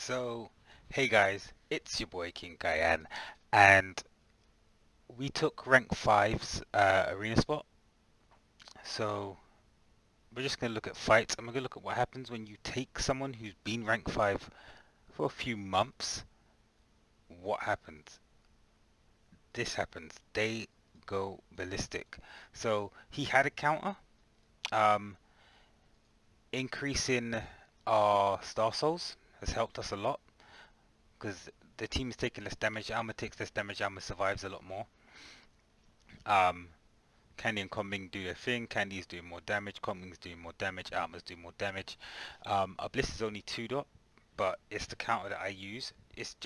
So, hey guys, it's your boy Kyn Kyan, and we took rank five's arena spot. So, we're just gonna look at fights, and we're gonna look at what happens when you take someone who's been rank five for a few months. What happens? This happens. They go ballistic. So, he had a counter, um, increasing our star souls has helped us a lot because the team is taking less damage. Alma takes less damage. Alma survives a lot more. Um, Candy and Combing do their thing. Candy is doing more damage. Combing's doing more damage. Alma's doing more damage. Our Bliss is only 2 dot, but it's the counter that I use. It's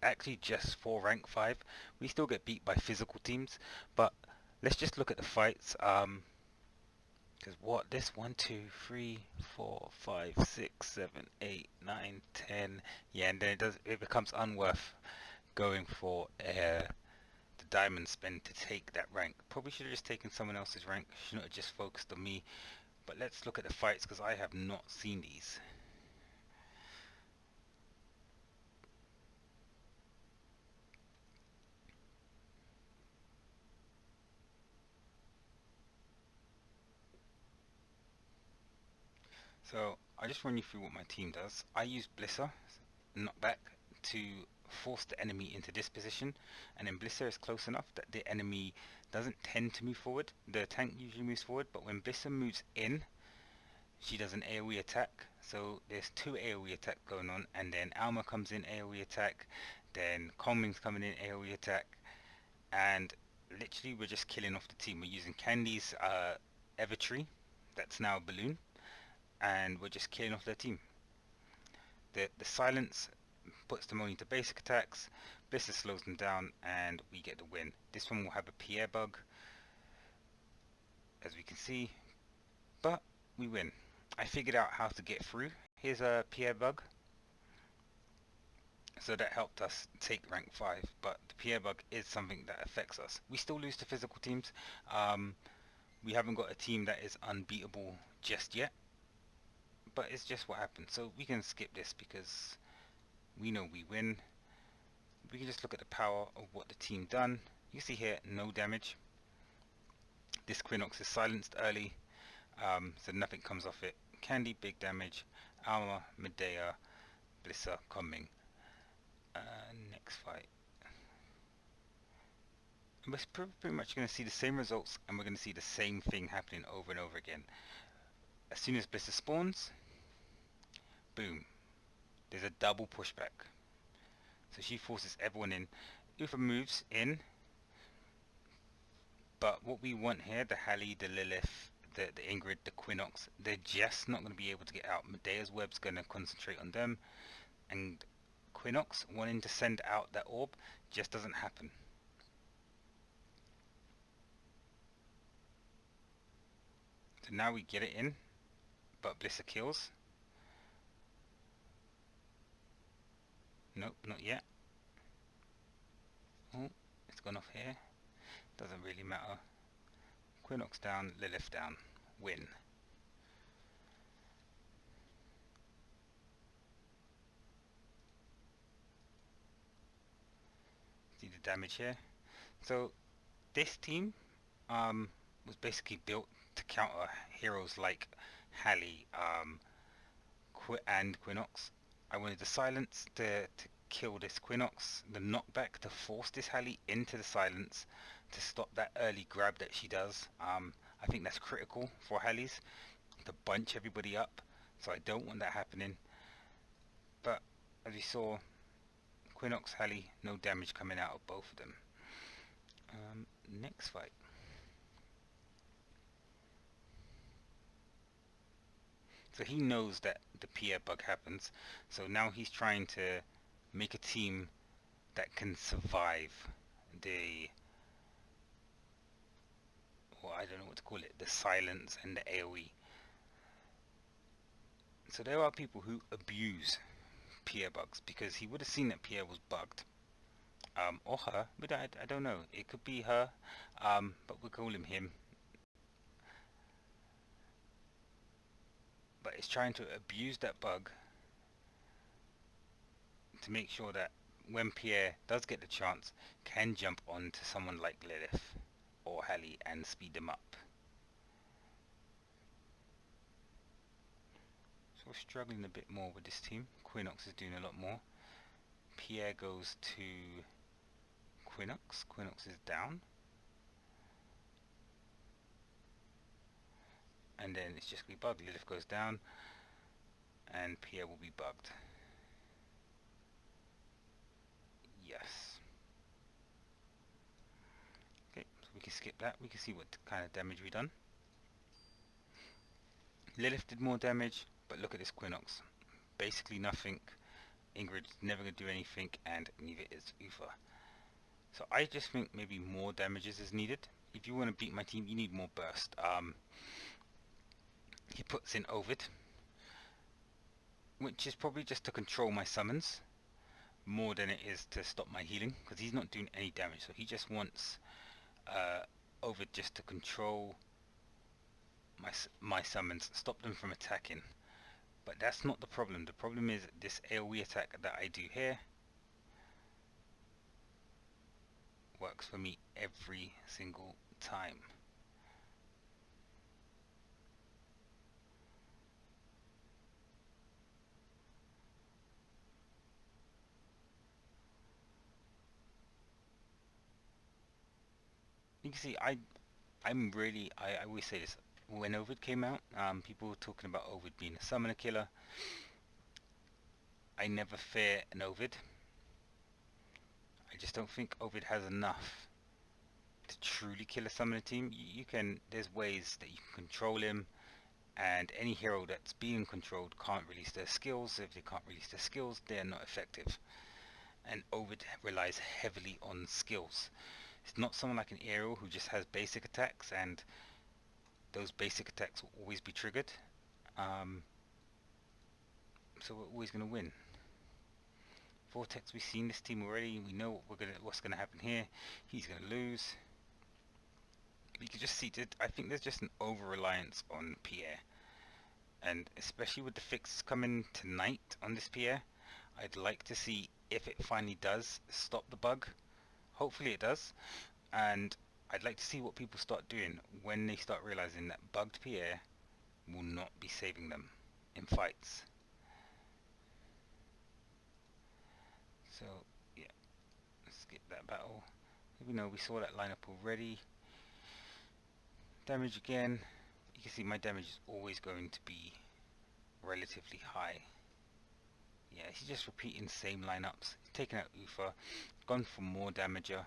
actually just for rank 5. We still get beat by physical teams, but let's just look at the fights. Because what this 1, 2, 3, 4, 5, 6, 7, 8, 9, 10. Yeah, and then it becomes unworth going for the diamond spend to take that rank. Probably should have just taken someone else's rank. Shouldn't have just focused on me. But let's look at the fights because I have not seen these. So I just run you through what my team does. I use Blisser, knockback, to force the enemy into this position, and then Blisser is close enough that the enemy doesn't tend to move forward. The tank usually moves forward, but when Blisser moves in, she does an AoE attack. So there's 2 AoE attack going on, and then Alma comes in AoE attack, then Combing's coming in AoE attack, and literally we're just killing off the team. We're using Candy's Evertree, that's now a balloon, and we're just killing off their team. The silence puts them only to basic attacks, Blister slows them down, and we get the win. This one will have a Pierre bug, as we can see, but we win. I figured out how to get through. Here's a Pierre bug. So that helped us take rank 5, but the Pierre bug is something that affects us. We still lose to physical teams. We haven't got a team that is unbeatable just yet, but it's just what happens. So we can skip this because we know we win. We can just look at the power of what the team done. You see here, no damage. This Quinox is silenced early, so nothing comes off it. Candy, big damage. Alma, Medea, Blissa, coming. Next fight. We're pretty much going to see the same results, and we're going to see the same thing happening over and over again. As soon as Blissa spawns, boom, there's a double pushback. So she forces everyone in. Ufa moves in, but what we want here, the Hallie, the Lilith, the Ingrid, the Quinox, they're just not going to be able to get out. Medea's web's going to concentrate on them, and Quinox wanting to send out that orb just doesn't happen. So now we get it in, but Blissa kills. Nope, not yet. Oh, it's gone off here. Doesn't really matter. Quinox down, Lilith down. Win. See the damage here? So this team was basically built to counter heroes like Hallie and Quinox. I wanted the silence to kill this Quinox, the knockback to force this Hallie into the silence to stop that early grab that she does. I think that's critical for Hallies to bunch everybody up, so I don't want that happening. But as we saw, Quinox, Hallie, no damage coming out of both of them. Next fight. So he knows that the Pierre bug happens, so now he's trying to make a team that can survive the, well, I don't know what to call it, the silence and the AoE. So there are people who abuse Pierre bugs because he would have seen that Pierre was bugged. Or her, but I don't know. It could be her, but we'll call him. But it's trying to abuse that bug to make sure that when Pierre does get the chance, can jump on to someone like Lilith or Hallie and speed them up. So we're struggling a bit more with this team. Quinox is doing a lot more. Pierre goes to Quinox. Quinox is down. And then it's just going to be bugged. Lilith goes down. And Pierre will be bugged. Yes. Okay, so we can skip that. We can see what kind of damage we done. Lilith did more damage, but look at this Quinox. Basically nothing. Ingrid's never going to do anything, and neither is Ufa. So I just think maybe more damages is needed. If you want to beat my team, you need more burst. He puts in Ovid, which is probably just to control my summons more than it is to stop my healing, because he's not doing any damage. So he just wants Ovid just to control my summons, stop them from attacking. But that's not the problem. The problem is this AoE attack that I do here works for me every single time. You can see I always say this, when Ovid came out, people were talking about Ovid being a summoner killer. I never fear an Ovid. I just don't think Ovid has enough to truly kill a summoner team. There's ways that you can control him, and any hero that's being controlled can't release their skills. If they can't release their skills, they're not effective. And Ovid relies heavily on skills. It's not someone like an Aerial who just has basic attacks, and those basic attacks will always be triggered. So we're always going to win. Vortex, we've seen this team already. We know what's going to happen here. He's going to lose. You can just see that I think there's just an over-reliance on Pierre. And especially with the fixes coming tonight on this Pierre, I'd like to see if it finally does stop the bug. Hopefully it does. And I'd like to see what people start doing when they start realizing that bugged Pierre will not be saving them in fights. So yeah, let's skip that battle. We know we saw that lineup already. Damage again. You can see my damage is always going to be relatively high. Yeah, he's just repeating the same lineups. He's taken out Ufa, gone for more damager.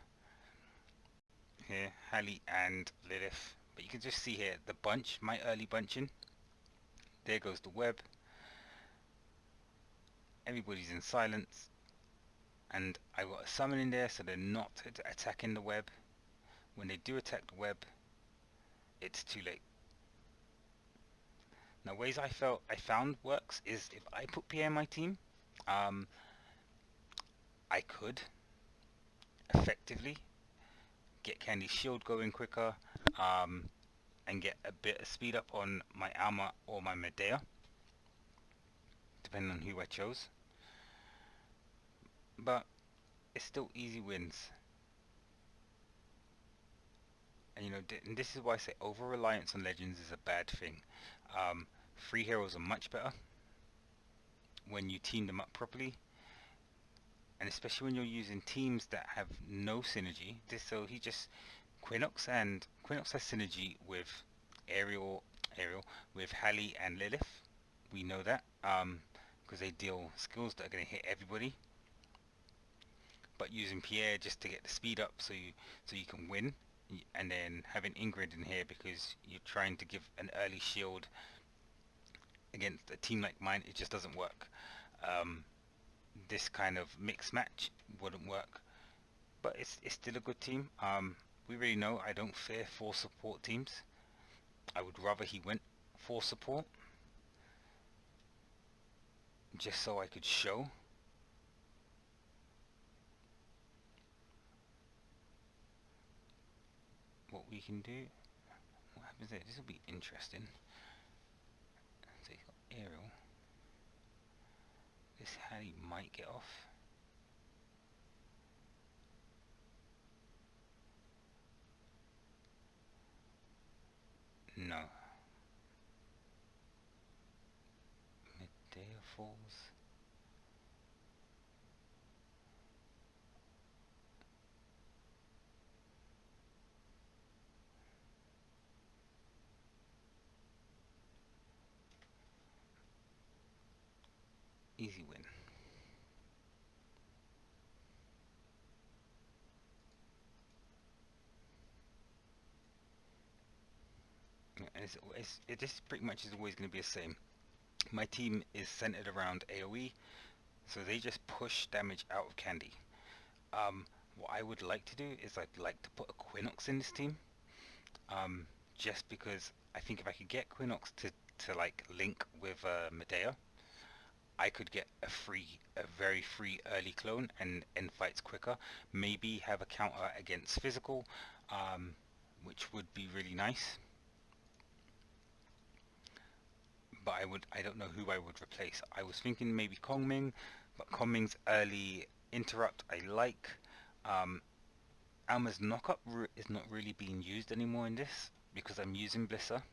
Here, Hallie and Lilith. But you can just see here the bunch, my early bunching. There goes the web. Everybody's in silence. And I got a summon in there, so they're not attacking the web. When they do attack the web, it's too late. Now, ways I found works is if I put Pierre in my team, I could effectively get Candy's shield going quicker, and get a bit of speed up on my Alma or my Medea, depending on who I chose. But it's still easy wins. And you know, and this is why I say over-reliance on legends is a bad thing. Free heroes are much better when you team them up properly, and especially when you're using teams that have no synergy. So he just Quinox has synergy with Aerial with Hallie and Lilith. We know that because they deal skills that are going to hit everybody. But using Pierre just to get the speed up, so you can win, and then having Ingrid in here because you're trying to give an early shield against a team like mine, it just doesn't work. This kind of mix match wouldn't work, but it's still a good team. We really know I don't fear 4 support teams. I would rather he went 4 support just so I could show what we can do. What happens there? This will be interesting. So he's got Aerial. This Harry might get off. falls. Easy win. And it just pretty much is always going to be the same. My team is centered around AoE, so they just push damage out of Candy. What I would like to do is I'd like to put a Quinox in this team, just because I think if I could get Quinox to like link with Medea, I could get a very free early clone and end fights quicker. Maybe have a counter against physical, which would be really nice. But I don't know who I would replace. I was thinking maybe Kongming, but Kongming's early interrupt I like. Alma's knockup is not really being used anymore in this because I'm using Blissa.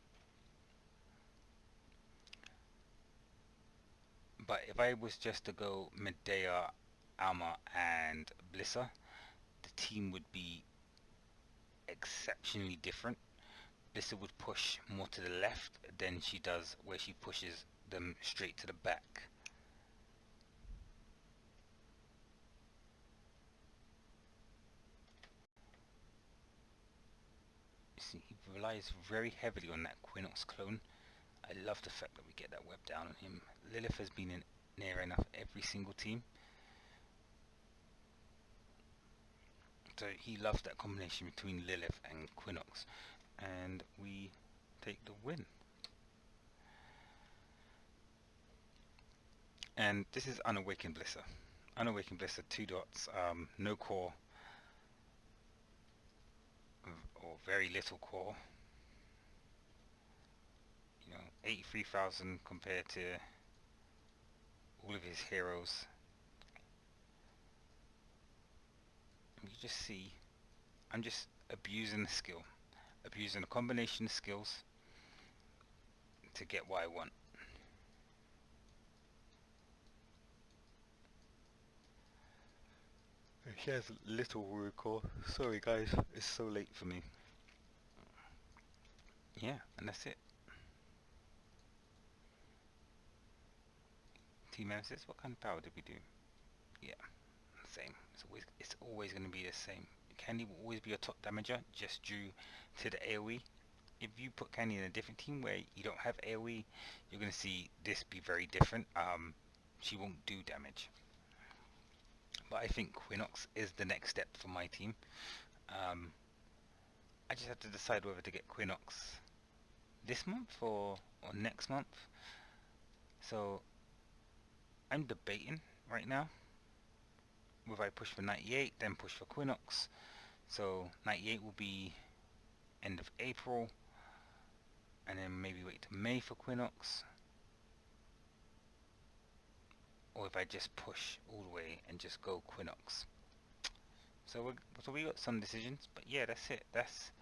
But if I was just to go Medea, Alma, and Blissa, the team would be exceptionally different. Blissa would push more to the left than she does where she pushes them straight to the back. See, he relies very heavily on that Quinox clone. I love the fact that we get that web down on him. Lilith has been in near enough every single team. So he loves that combination between Lilith and Quinox. And we take the win. And this is Unawakened Blissa. Unawakened Blissa, 2 dots, no core, or very little core. You know, 83,000 compared to all of his heroes. You just see, I'm just abusing the skill, abusing a combination of skills to get what I want. He has little warrior core. Sorry guys, it's so late for me. Yeah, and that's it. Team Nemesis, what kind of power did we do? Yeah, same. It's always going to be the same. Candy will always be your top damager, just due to the AoE. If you put Candy in a different team where you don't have AoE, you're going to see this be very different. She won't do damage. But I think Quinox is the next step for my team. I just have to decide whether to get Quinox this month or next month. So I'm debating right now whether I push for 98, then push for Quinox. So 98 will be end of April, and then maybe wait to May for Quinox. Or if I just push all the way and just go Quinox. So we got some decisions, but yeah, that's it. That's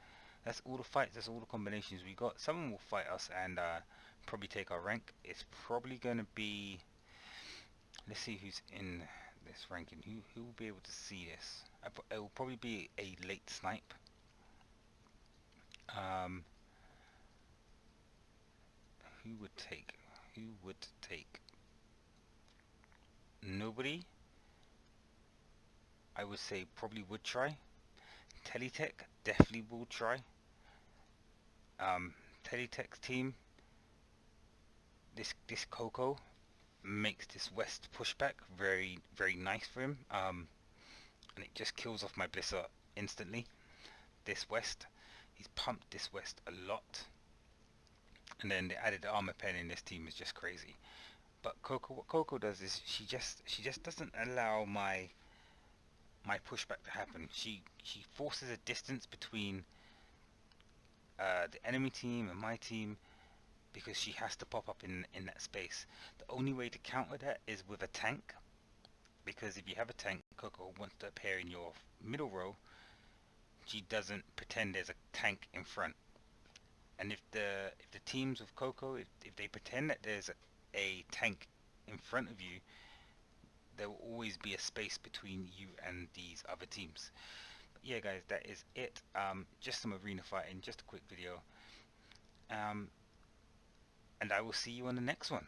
all the fights. That's all the combinations we got. Someone will fight us and probably take our rank. It's probably going to be. Let's see who's in this ranking. Who will be able to see this? It will probably be a late snipe. Who would take? Who would take? Nobody. I would say probably would try. Teletech definitely will try. Teletech's team. This Coco makes this West pushback very nice for him. And it just kills off my Blissa instantly. This West, he's pumped this West a lot. And then the added armor pen in this team is just crazy. But Coco, what Coco does is she just doesn't allow my pushback to happen. She forces a distance between the enemy team and my team because she has to pop up in that space. The only way to counter that is with a tank, because if you have a tank, Coco wants to appear in your middle row. She doesn't pretend there's a tank in front. And if the teams with Coco, if they pretend that there's a tank in front of you, there will always be a space between you and these other teams. But yeah, guys, that is it. Just some arena fighting, just a quick video. And I will see you on the next one.